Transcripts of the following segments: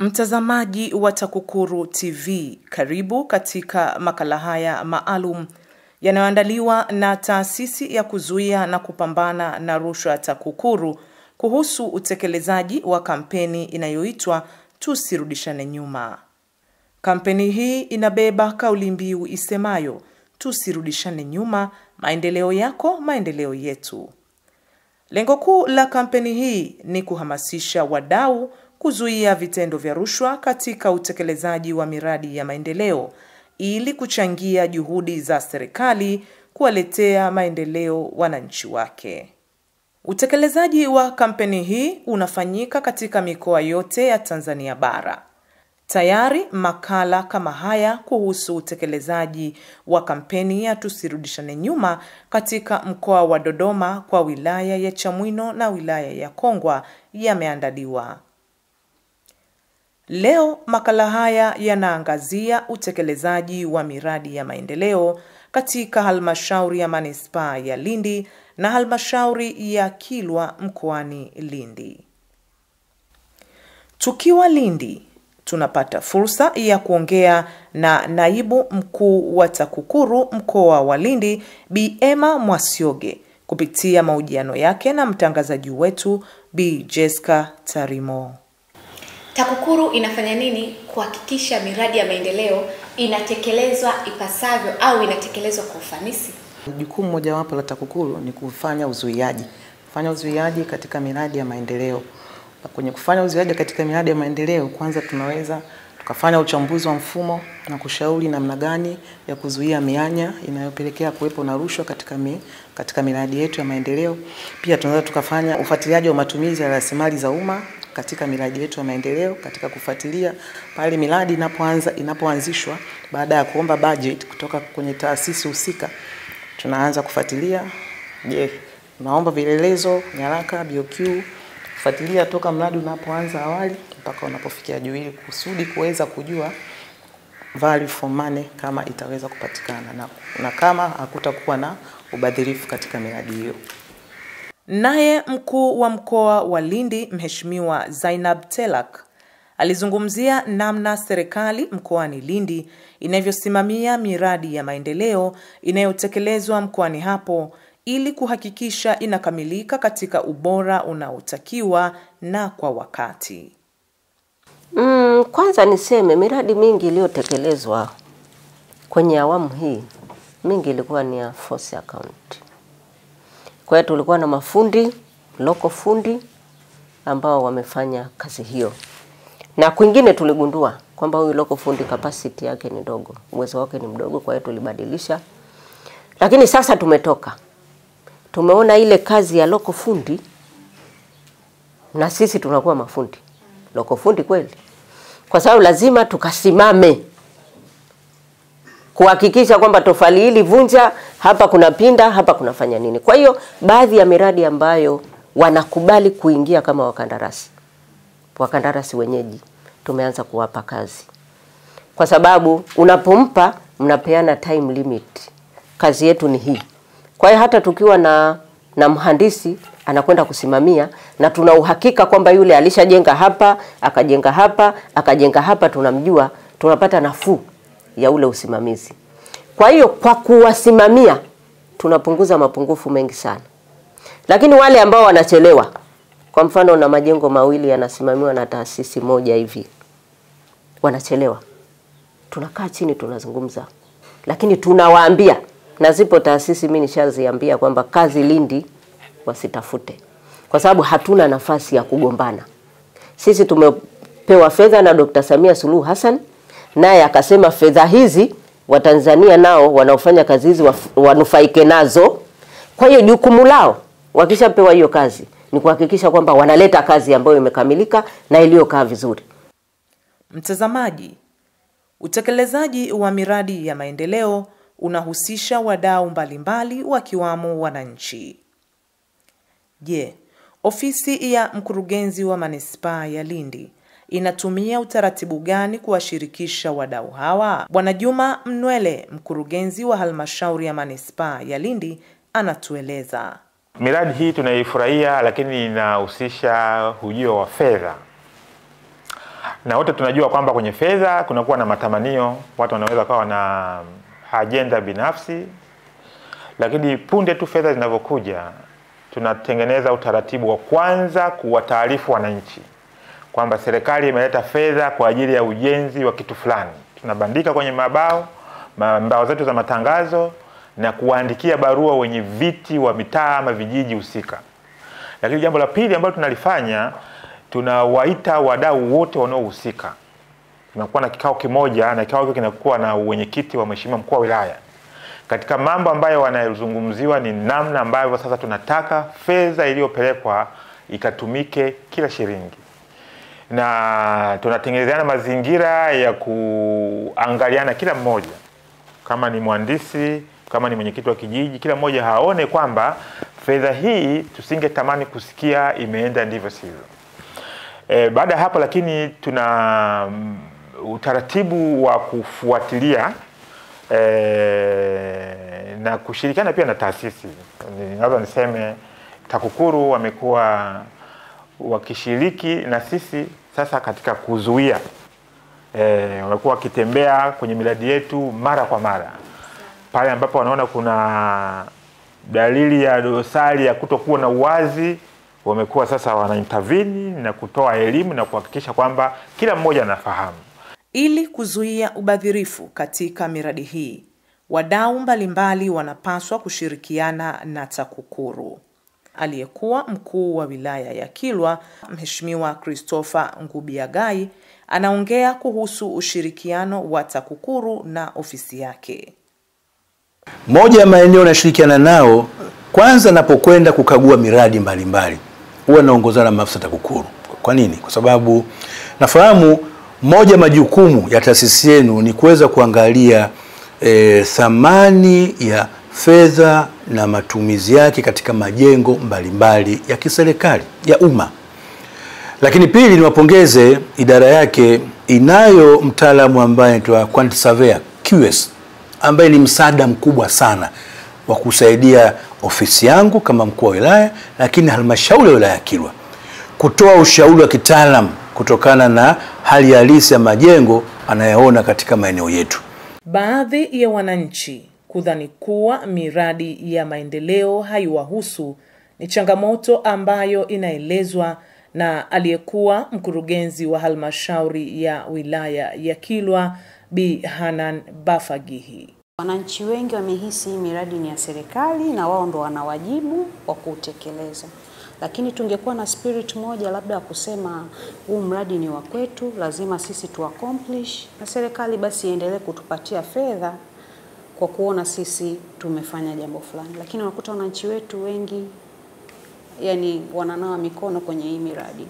Mtazamaji wa TAKUKURU TV, karibu katika makala haya maalum yanayoandaliwa na taasisi ya kuzuia na kupambana na rushwa TAKUKURU kuhusu utekelezaji wa kampeni inayoitwa Tusirudishane Nyuma. Kampeni hii inabeba kauli mbiu isemayo Tusirudishane Nyuma, maendeleo yako, maendeleo yetu. Lengo kuu la kampeni hii ni kuhamasisha wadau kuzuia vitendo vya rushwa katika utekelezaji wa miradi ya maendeleo ili kuchangia juhudi za serikali kuwaletea maendeleo wananchi wake. Utekelezaji wa kampeni hii unafanyika katika mikoa yote ya Tanzania bara. Tayari makala kama haya kuhusu utekelezaji wa kampeni ya Tusirudishane Nyuma katika mkoa wa Dodoma kwa wilaya ya Chamwino na wilaya ya Kongwa yameandaliwa. Leo makala haya yanaangazia utekelezaji wa miradi ya maendeleo katika halmashauri ya manispaa ya Lindi na halmashauri ya Kilwa mkoani Lindi. Tukiwa Lindi, tunapata fursa ya kuongea na naibu mkuu wa TAKUKURU mkoa wa Lindi, Bi Emma Mwasioge, kupitia mahojiano yake na mtangazaji wetu Bi Jessica Tarimo. TAKUKURU inafanya nini kuhakikisha miradi ya maendeleo inatekelezwa ipasavyo au inatekelezwa kwa ufanisi? Jukumu mojawapo la TAKUKURU ni kufanya uzuiaji. Kufanya uzuiaji katika miradi ya maendeleo. Kwenye kufanya uzuiaji katika miradi ya maendeleo, kwanza tunaweza tukafanya uchambuzi wa mfumo na kushauri namna gani ya kuzuia mianya inayopelekea kuwepo na rushwa katika miradi yetu ya maendeleo. Pia tunaweza tukafanya ufuatiliaji wa matumizi ya rasilimali za umma katika miradi yetu ya maendeleo, katika kufuatilia pale miradi inapoanzishwa baada ya kuomba budget kutoka kwenye taasisi husika. Tunaanza kufuatilia, je, naomba vielelezo, nyaraka, BOQ, kufuatilia toka mradi unapoanza awali mpaka unapofikia juu ili kusudi kuweza kujua value for money kama itaweza kupatikana na kama hakutakuwa na ubadhirifu katika miradi hiyo. Naye mkuu wa mkoa wa Lindi, Mheshimiwa Zainab Telak, alizungumzia namna serikali mkoani Lindi inavyosimamia miradi ya maendeleo inayotekelezwa mkoani hapo ili kuhakikisha inakamilika katika ubora unaotakiwa na kwa wakati. Kwanza niseme miradi mingi iliyotekelezwa kwenye awamu hii mingi ilikuwa ni ya force account. Kwa hiyo tulikuwa na mafundi, local fundi ambao wamefanya kazi hiyo. Na kwingine tuligundua kwamba huyu local fundi capacity yake ni ndogo, uwezo wake ni mdogo, kwa hiyo tulibadilisha. Lakini sasa tumeona ile kazi ya local fundi na sisi tunakuwa mafundi. Local fundi kweli. Kwa sababu lazima tukasimame kuhakikisha kwamba tofali hili vunja, hapa kuna pinda, hapa kuna fanya nini. Kwa hiyo baadhi ya miradi ambayo wanakubali kuingia kama wakandarasi wenyeji, tumeanza kuwapa kazi. Kwa sababu unapompa, mnapeana time limit. Kazi yetu ni hii. Kwa hiyo hata tukiwa na mhandisi anakwenda kusimamia na tuna uhakika kwamba yule alishajenga hapa, akajenga hapa, tunamjua, tunapata nafuu ya ule usimamizi. Kwa hiyo kwa kuwasimamia tunapunguza mapungufu mengi sana. Lakini wale ambao wanachelewa, kwa mfano na majengo mawili yanasimamiwa na taasisi moja hivi, wanachelewa, tunakaa chini tunazungumza. Lakini tunawaambia, na zipo taasisi mimi nishaziambia kwamba kazi Lindi wasitafute, kwa sababu hatuna nafasi ya kugombana. Sisi tumepewa fedha na Dr. Samia Suluhu Hassan, naye akasema fedha hizi Watanzania nao wanaofanya kazi hizi wanufaike nazo. Kwa hiyo jukumu lao wakishapewa hiyo kazi ni kuhakikisha kwamba wanaleta kazi ambayo imekamilika na iliyokaa vizuri. Mtazamaji, utekelezaji wa miradi ya maendeleo unahusisha wadau mbalimbali wakiwamo wananchi. Je, ofisi ya mkurugenzi wa manispaa ya Lindi inatumia utaratibu gani kuwashirikisha wadau hawa? Bwana Juma Mnwele, mkurugenzi wa halmashauri ya manispaa ya Lindi, anatueleza. Miradi hii tunaifurahia, lakini inahusisha ujio wa fedha. Na wote tunajua kwamba kwenye fedha kunakuwa na matamanio, watu wanaweza kuwa na agenda binafsi, lakini punde tu fedha zinavyokuja tunatengeneza utaratibu wa kwanza kuwataarifu wananchi kwamba serikali imeleta fedha kwa ajili ya ujenzi wa kitu fulani. Tunabandika kwenye mbao zetu za matangazo na kuwaandikia barua wenye viti wa mitaa ama vijiji husika. Lakini jambo la pili ambalo tunalifanya, tunawaita wadau wote wanaohusika. Tunakuwa na kikao kimoja, na kikao hiki kinakuwa na mwenyekiti wa mheshimiwa mkuu wa wilaya. Katika mambo ambayo wanayozungumziwa ni namna ambavyo sasa tunataka fedha iliyopelekwa ikatumike kila shilingi. Na tunatengenezeana mazingira ya kuangaliana kila mmoja. Kama ni mhandisi, kama ni mwenyekiti wa kijiji, kila mmoja haone kwamba fedha hii tusingetamani kusikia imeenda ndivyo sivyo. Baada hapo lakini tuna utaratibu wa kufuatilia na kushirikiana pia na taasisi. Ninaweza niseme TAKUKURU wamekuwa wakishiriki na sisi sasa katika kuzuia. Wamekuwa wakitembea kwenye miradi yetu mara kwa mara. Pale ambapo wanaona kuna dalili ya dosari ya kutokuwa na uwazi, wamekuwa sasa wanaintervene na kutoa elimu na kuhakikisha kwamba kila mmoja anafahamu. Ili kuzuia ubadhirifu katika miradi hii, wadau mbalimbali wanapaswa kushirikiana na TAKUKURU. Aliyekuwa mkuu wa wilaya ya Kilwa, Mheshimiwa Christopher Ngubiagai, anaongea kuhusu ushirikiano wa TAKUKURU na ofisi yake. Moja ya maeneo nashirikiana nao, kwanza napokwenda kukagua miradi mbalimbali, huwa naongozana na maafisa TAKUKURU. Kwa nini? Kwa sababu nafahamu moja majukumu ya taasisi yenu ni kuweza kuangalia thamani ya fedha na matumizi yake katika majengo mbalimbali ya kiserikali ya umma. Lakini pili, niwapongeze idara yake, inayo mtaalamu ambaye anaitwa Quantity Surveyor QS, ambaye ni msaada mkubwa sana wa kusaidia ofisi yangu kama mkuu wa wilaya, lakini halmashauri ya wilaya ya Kilwa kutoa ushauri wa kitaalamu kutokana na hali halisi ya majengo anayoona katika maeneo yetu. Baadhi ya wananchi kudhani kuwa miradi ya maendeleo haiwahusu ni changamoto ambayo inaelezwa na aliyekuwa mkurugenzi wa halmashauri ya wilaya ya Kilwa, Bi Hanan Bafagihi. Wananchi wengi wamehisi miradi ni ya serikali na wao ndo wana wajibu wa kutekeleza. Lakini tungekuwa na spirit moja labda ya kusema huu mradi ni wa kwetu, lazima sisi tu accomplish, na serikali basi iendelee kutupatia fedha kwa kuona sisi tumefanya jambo fulani. Lakini unakuta wananchi wetu wengi yani wananawa mikono kwenye hii miradi.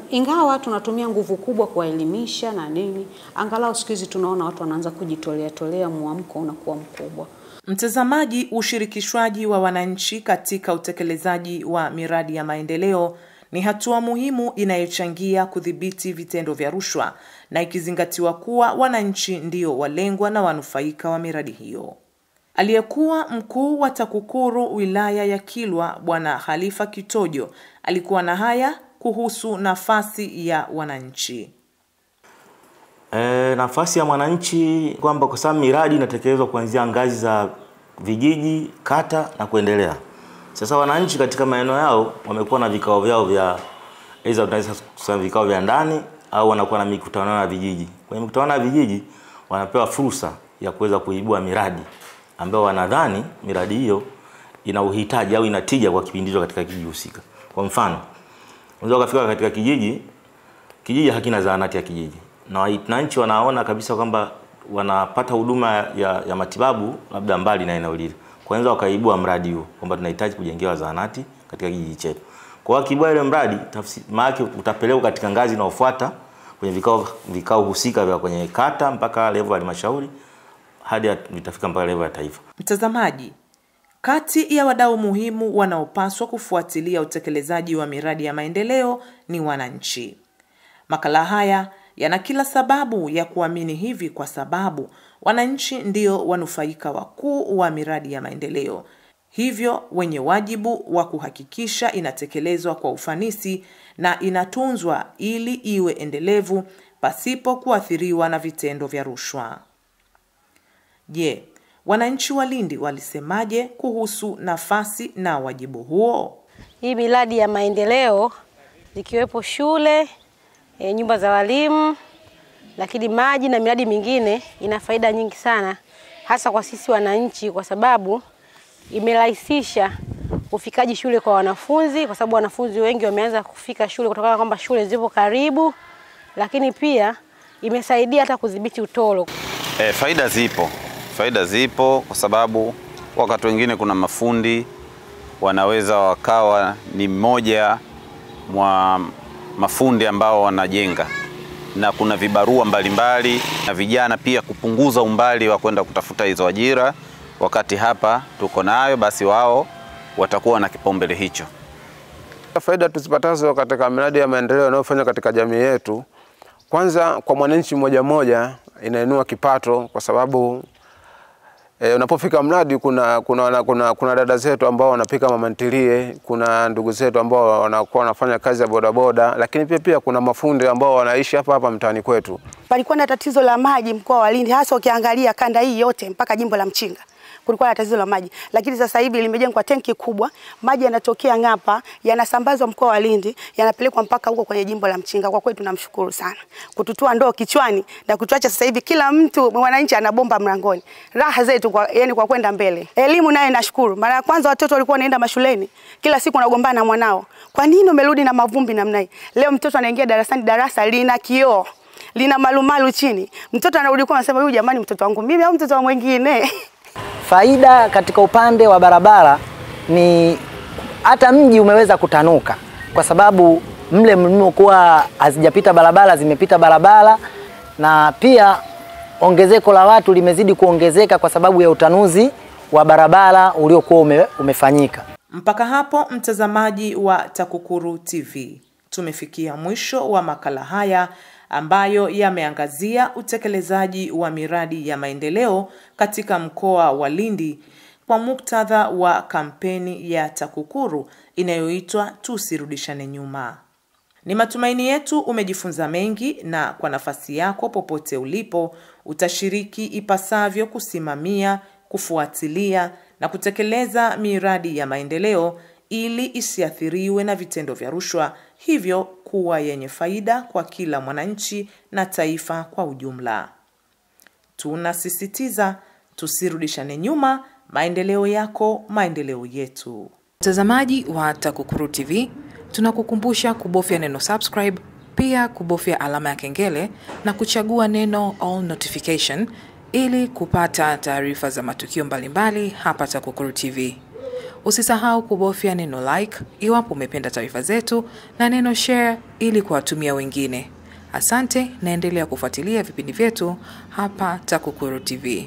Ingawa tunatumia nguvu kubwa kuwaelimisha na nini, angalau siku hizi tunaona watu wanaanza kujitolea, muamko unakuwa mkubwa. Mtazamaji, ushirikishwaji wa wananchi katika utekelezaji wa miradi ya maendeleo ni hatua muhimu inayochangia kudhibiti vitendo vya rushwa, na ikizingatiwa kuwa wananchi ndio walengwa na wanufaika wa miradi hiyo. Aliyekuwa mkuu wa TAKUKURU wilaya ya Kilwa, Bwana Khalifa Kitojo, alikuwa na haya kuhusu nafasi ya wananchi. Nafasi ya mwananchi kwamba kwa sababu miradi inatekelezwa kuanzia ngazi za vijiji, kata na kuendelea. Sasa wananchi katika maeneo yao wamekuwa na vikao vyao vya aidha tunaweza kusema vikao vya ndani au wanakuwa na mikutano na vijiji. Kwenye mikutano na vijiji wanapewa fursa ya kuweza kuibua miradi ambayo wanadhani miradi hiyo ina uhitaji au inatija kwa kipindi hicho katika kijiji husika. Kwa mfano, unaweza kufika katika kijiji hakina zahanati ya kijiji, na wananchi wanaona kabisa kwamba wanapata huduma ya matibabu labda mbali na eneo lile. Kwanza wakaibua mradi huo kwamba tunahitaji kujengewa zahanati katika kijiji chetu. Kwa hiyo kibwa ile mradi maana utapelekwa katika ngazi inayofuata kwenye vikao husika vya kwenye kata mpaka level ya halmashauri hadi vitafika mpaka level ya taifa. Mtazamaji, kati ya wadau muhimu wanaopaswa kufuatilia utekelezaji wa miradi ya maendeleo ni wananchi. Makala haya yana kila sababu ya kuamini hivi, kwa sababu wananchi ndio wanufaika wakuu wa miradi ya maendeleo. hivyo wenye wajibu wa kuhakikisha inatekelezwa kwa ufanisi na inatunzwa ili iwe endelevu pasipo kuathiriwa na vitendo vya rushwa. Je, wananchi wa Lindi walisemaje kuhusu nafasi na wajibu huo? Hii miradi ya maendeleo zikiwepo shule, nyumba za walimu, lakini maji na miradi mingine ina faida nyingi sana hasa kwa sisi wananchi, kwa sababu imerahisisha ufikaji shule kwa wanafunzi, kwa sababu wanafunzi wengi wameanza kufika shule kutokana kwamba shule zipo karibu, lakini pia imesaidia hata kudhibiti utoro. Faida zipo kwa sababu wakati wengine kuna mafundi wanaweza wakawa ni mmoja mwa mafundi ambao wanajenga, na kuna vibarua mbalimbali na vijana pia kupunguza umbali wa kwenda kutafuta hizo ajira. Wakati hapa tuko nayo, basi wao watakuwa na kipaumbele hicho. Faida tuzipatazo katika miradi ya maendeleo yanayofanywa katika jamii yetu, kwanza kwa mwananchi mmoja inainua kipato, kwa sababu unapofika mradi kuna dada zetu ambao wanapika mamantilie, kuna ndugu zetu ambao wanakuwa wanafanya kazi ya bodaboda, lakini pia kuna mafundi ambao wanaishi hapa mtaani kwetu. Palikuwa na tatizo la maji mkoa wa Lindi, hasa ukiangalia kanda hii yote mpaka jimbo la Mchinga. Kulikuwa na tatizo la maji, lakini sasa hivi limejengwa tenki kubwa, maji yanatokea Ng'apa, yanasambazwa mkoa wa Lindi, yanapelekwa mpaka huko kwenye jimbo la Mchinga. Kwa kweli tunamshukuru sana kututua ndoo kichwani na kutuacha sasa hivi kila mtu mwananchi ana bomba mlangoni. Raha zetu kwa kwenda mbele. Elimu naye nashukuru. Mara ya kwanza watoto walikuwa wanaenda mashuleni, kila siku nagombana na mwanao, kwa nini umerudi na mavumbi namna hii? Leo mtoto anaingia darasani, darasa lina kioo, lina malumalu chini. Mtoto anarudi kwa anasema, huyu jamani mtoto wangu mimi au mtoto wa mwingine? Faida katika upande wa barabara ni hata mji umeweza kutanuka, kwa sababu mle mlimokuwa hazijapita barabara zimepita barabara, na pia ongezeko la watu limezidi kuongezeka kwa sababu ya utanuzi wa barabara uliokuwa umefanyika. Mpaka hapo mtazamaji wa TAKUKURU TV, tumefikia mwisho wa makala haya ambayo yameangazia utekelezaji wa miradi ya maendeleo katika mkoa wa Lindi kwa muktadha wa kampeni ya TAKUKURU inayoitwa Tusirudishane Nyuma. Ni matumaini yetu umejifunza mengi, na kwa nafasi yako popote ulipo utashiriki ipasavyo kusimamia, kufuatilia na kutekeleza miradi ya maendeleo ili isiathiriwe na vitendo vya rushwa, hivyo kuwa yenye faida kwa kila mwananchi na taifa kwa ujumla. Tunasisitiza tusirudishane nyuma, maendeleo yako, maendeleo yetu. Mtazamaji wa TAKUKURU TV, tunakukumbusha kubofya neno subscribe, pia kubofya alama ya kengele na kuchagua neno all notification ili kupata taarifa za matukio mbalimbali hapa TAKUKURU TV. Usisahau kubofya neno like iwapo umependa taarifa zetu na neno share ili kuwatumia wengine. Asante, naendelea kufuatilia vipindi vyetu hapa TAKUKURU TV.